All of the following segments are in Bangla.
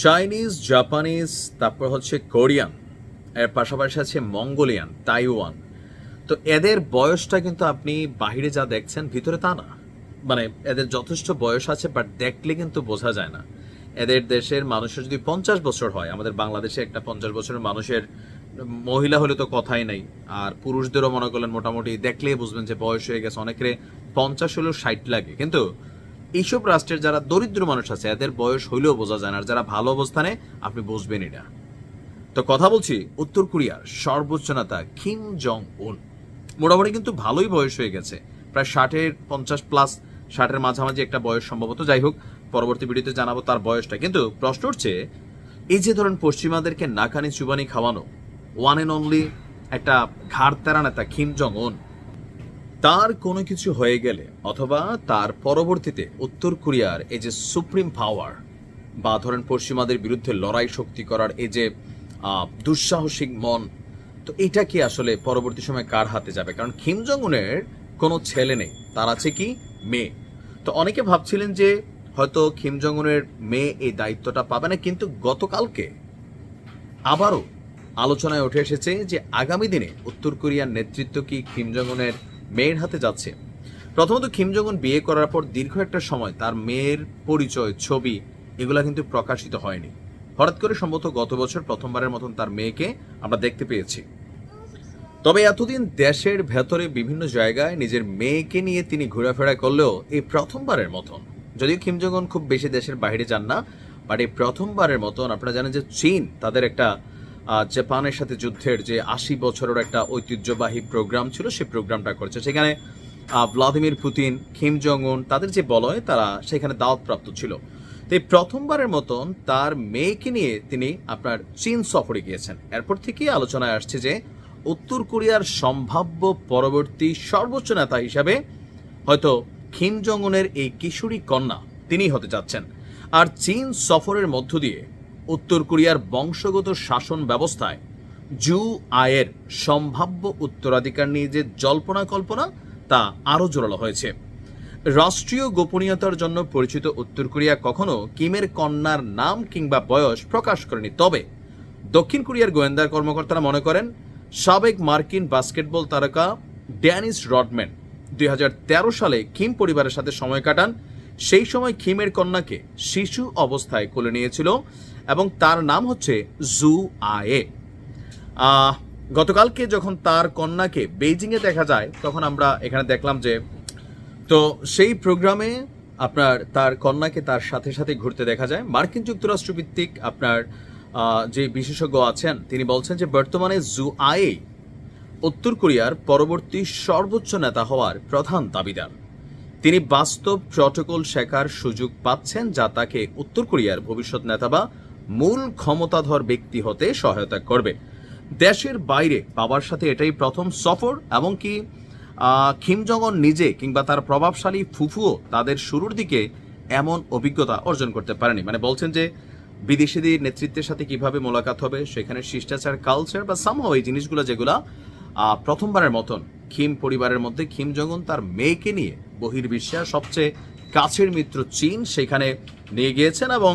চাইনিজ, জাপানিজ, তারপর হচ্ছে কোরিয়ান, এর পাশাপাশি আছে মঙ্গোলিয়ান, তাইওয়ান। তো এদের বয়সটা কিন্তু আপনি বাহিরে যা দেখছেন ভিতরে তা না। মানে এদের যথেষ্ট বয়স আছে, বাট দেখলে কিন্তু বোঝা যায় না। এদের দেশের মানুষের যদি 50 বছর হয়, আমাদের বাংলাদেশে একটা 50 বছরের মানুষের, মহিলা হলে তো কথাই নাই, আর পুরুষদেরও মনে করলেন মোটামুটি দেখলেই বুঝবেন যে বয়স হয়ে গেছে। অনেকের 50 হলেও 60 লাগে, কিন্তু এইসব রাষ্ট্রের যারা দরিদ্র মানুষ আছে এদের বয়স হইলেও বোঝা যায় না, আর যারা ভালো অবস্থানে আপনি বুঝবেন এটা। তো কথা বলছি উত্তর কোরিয়ার সর্বোচ্চ নেতা কিম জং উন। মোটামুটি কিন্তু ভালোই বয়স হয়ে গেছে, প্রায় 60-এর 50+, 60-এর মাঝামাঝি একটা বয়স সম্ভবত। যাই হোক, পরবর্তী ভিডিওতে জানাবো তার বয়সটা। কিন্তু প্রশ্ন হচ্ছে, এই যে ধরেন পশ্চিমাদেরকে নাকানি চুবানি খাওয়ানো ওয়ান এন্ড অনলি একটা ঘাড় তেরা নেতা কিম জং উন, তার কোনো কিছু হয়ে গেলে অথবা তার পরবর্তীতে উত্তর কোরিয়ার এই যে সুপ্রিম পাওয়ার বা ধরেন পশ্চিমাদের বিরুদ্ধে লড়াই শক্তি করার এই যে দুঃসাহসিক মন, তো এটা কি আসলে পরবর্তী সময় কার হাতে যাবে? কারণ কিম জং উনের কোনো ছেলে নেই, তার আছে কি মেয়ে। তো অনেকে ভাবছিলেন যে হয়তো কিম জং উনের মেয়ে এই দায়িত্বটা পাবে না, কিন্তু গতকালকে আবারও আলোচনায় উঠে এসেছে যে আগামী দিনে উত্তর কোরিয়ার নেতৃত্ব কি কিম জং উনের মেয়ের হাতে যাচ্ছে। প্রথমত কিম জং উন বিয়ে করার পর দীর্ঘ একটা সময় তার মেয়ের পরিচয়, ছবি এগুলা কিন্তু প্রকাশিত হয়নি। হঠাৎ করে সম্ভবত গত বছর প্রথমবারের মতন তার মেয়েকে আমরা দেখতে পেয়েছি। তবে এতদিন দেশের ভেতরে বিভিন্ন জায়গায় নিজের মেয়েকে নিয়ে তিনি ঘোরাফেরা করলেও এই প্রথমবারের মতন, যদিও কিম জং উন খুব বেশি দেশের বাইরে যান না, বাট এই প্রথমবারের মতন আপনারা জানেন যে চীন তাদের একটা জাপানের সাথে যুদ্ধের যে 80 বছরের একটা ঐতিহ্যবাহী প্রোগ্রাম ছিল, সেই প্রোগ্রামটা করছে। সেখানে ভ্লাদিমির পুতিন, কিম জং উন তাদের যে বলয় তারা সেখানে দাওয়াতপ্রাপ্ত ছিল। তো এই প্রথমবারের মতন তার মেয়েকে নিয়ে তিনি আপনার চীন সফরে গিয়েছেন। এরপর থেকেই আলোচনায় আসছে যে উত্তর কোরিয়ার সম্ভাব্য পরবর্তী সর্বোচ্চ নেতা হিসাবে হয়তো কিম জং উনের এই কিশোরী কন্যা তিনিই হতে যাচ্ছেন। আর চীন সফরের মধ্য দিয়ে উত্তর কোরিয়ার বংশগত শাসন ব্যবস্থায় জু আয়ের সম্ভাব্য উত্তরাধিকার নিয়ে যে জল্পনা কল্পনা তা আরও জোরালো হয়েছে। রাষ্ট্রীয় গোপনীয়তার জন্য পরিচিত উত্তর কোরিয়া কখনো কিমের কন্যার নাম কিংবা বয়স প্রকাশ করেনি। তবে দক্ষিণ কোরিয়ার গোয়েন্দা কর্মকর্তারা মনে করেন সাবেক মার্কিন বাস্কেটবল তারকা ড্যানিস রডম্যান 2013 সালে কিম পরিবারের সাথে সময় কাটান। সেই সময় কিমের কন্যাকে শিশু অবস্থায় কোলে নিয়েছিল এবং তার নাম হচ্ছে জু আয়ে। গতকালকে যখন তার কন্যাকে বেইজিংয়ে দেখা যায়, তখন আমরা এখানে দেখলাম যে তো সেই প্রোগ্রামে আপনার তার কন্যাকে তার সাথে সাথে ঘুরতে দেখা যায়। মার্কিন যুক্তরাষ্ট্র ভিত্তিক আপনার যে বিশেষজ্ঞ আছেন তিনি বলছেন যে বর্তমানে জু আয়ে উত্তর কোরিয়ার পরবর্তী সর্বোচ্চ নেতা হওয়ার প্রধান দাবিদার। তিনি বাস্তব প্রটোকল শেখার সুযোগ পাচ্ছেন যা তাকে উত্তর কোরিয়ার ভবিষ্যৎ নেতা বা মূল ক্ষমতাধর ব্যক্তি হতে সহায়তা করবে। দেশের বাইরে বাবার সাথে এটাই প্রথম সফর, এমনকি কিম জং উন নিজে কিংবা তার প্রভাবশালী ফুফুও তাদের শুরুর দিকে এমন অভিজ্ঞতা অর্জন করতে পারেনি। মানে বলছেন যে বিদেশিদের নেতৃত্বের সাথে কিভাবে মোলাকাত হবে, সেখানে শিষ্টাচার, কালচার বা সামহাও এই জিনিসগুলো যেগুলা প্রথমবারের মতন কিম পরিবারের মধ্যে কিম জং উন তার মেয়েকে নিয়ে বহির্বিশ্বের সবচেয়ে কাছের মিত্র চীন সেখানে নিয়ে গিয়েছেন এবং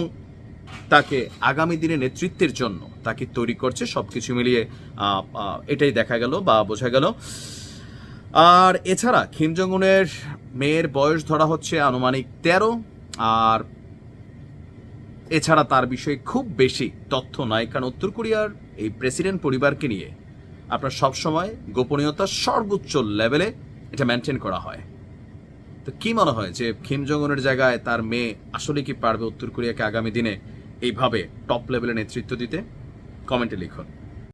তাকে আগামী দিনে নেতৃত্বের জন্য তাকে তৈরি করছে। সবকিছু মিলিয়ে এটাই দেখা গেল বা বোঝা গেল। আর এছাড়া কিম জং উনের মেয়ের বয়স ধরা হচ্ছে আনুমানিক 13, আর এছাড়া তার বিষয়ে খুব বেশি তথ্য নাই, কারণ উত্তর কোরিয়ার এই প্রেসিডেন্ট পরিবারকে নিয়ে আপনার সবসময় গোপনীয়তার সর্বোচ্চ লেভেলে এটা মেনটেন করা হয়। তো কি মনে হয় যে কিম জং উনের জায়গায় তার মেয়ে আসলে কি পারবে উত্তর কোরিয়াকে আগামী দিনে এইভাবে টপ লেভেলে নেতৃত্ব দিতে? কমেন্টে লিখুন।